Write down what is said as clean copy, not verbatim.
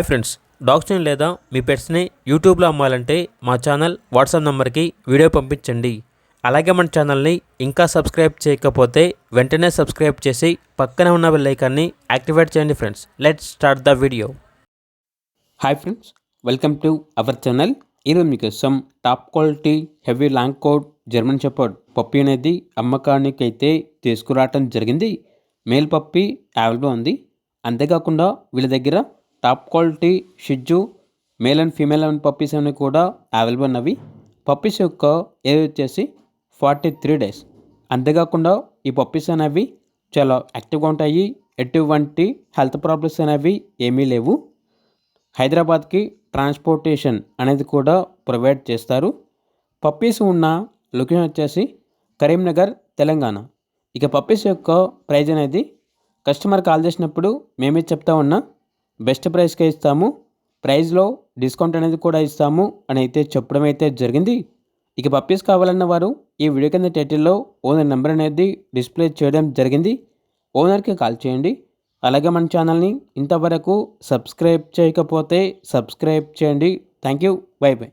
Hi friends, డాగ్స్ని లేదా మీ పెట్స్ని యూట్యూబ్లో అమ్మాలంటే మా ఛానల్ వాట్సాప్ నెంబర్కి వీడియో పంపించండి. అలాగే మన ఛానల్ని ఇంకా సబ్స్క్రైబ్ చేయకపోతే వెంటనే సబ్స్క్రైబ్ చేసి పక్కనే ఉన్న బెల్ ఐకాన్ని యాక్టివేట్ చేయండి. Friends, let's start the video. Hi friends, welcome to our channel. ఈరోజు మీకోసం top quality heavy long coat German shepherd puppy అనేది అమ్మకానికి అయితే తీసుకురావటం జరిగింది. మేల్ పప్పీ అవైలబుల్ ఉంది. అంతేకాకుండా వీళ్ళ దగ్గర టాప్ క్వాలిటీ షిజ్జు male and female and puppies అనేవి కూడా అవైలబుల్ ఉన్నవి. పప్పీస్ యొక్క ఏజ్ వచ్చేసి 43 days. అంతేకాకుండా ఈ పప్పీస్ అనేవి చాలా యాక్టివ్గా ఉంటాయి. ఎటువంటి హెల్త్ ప్రాబ్లమ్స్ అనేవి ఏమీ లేవు. హైదరాబాద్కి ట్రాన్స్పోర్టేషన్ అనేది కూడా ప్రొవైడ్ చేస్తారు. పప్పీస్ ఉన్న లొకేషన్ వచ్చేసి కరీంనగర్, తెలంగాణ. ఇక పప్పీస్ యొక్క ప్రైజ్ అనేది కస్టమర్ కాల్ చేసినప్పుడు మేమే చెప్తా ఉన్నా బెస్ట్ ప్రైస్కే ఇస్తాము, ప్రైస్లో డిస్కౌంట్ అనేది కూడా ఇస్తాము అని అయితే చెప్పడం అయితే జరిగింది. ఇక పప్పీస్ కావాలన్న వారు ఈ వీడియో కింద టైటిల్లో ఓనర్ నెంబర్ అనేది డిస్ప్లే చేయడం జరిగింది. ఓనర్కి కాల్ చేయండి. అలాగే మన ఛానల్ని ఇంతవరకు సబ్స్క్రైబ్ చేయకపోతే సబ్స్క్రైబ్ చేయండి. Thank you. By by.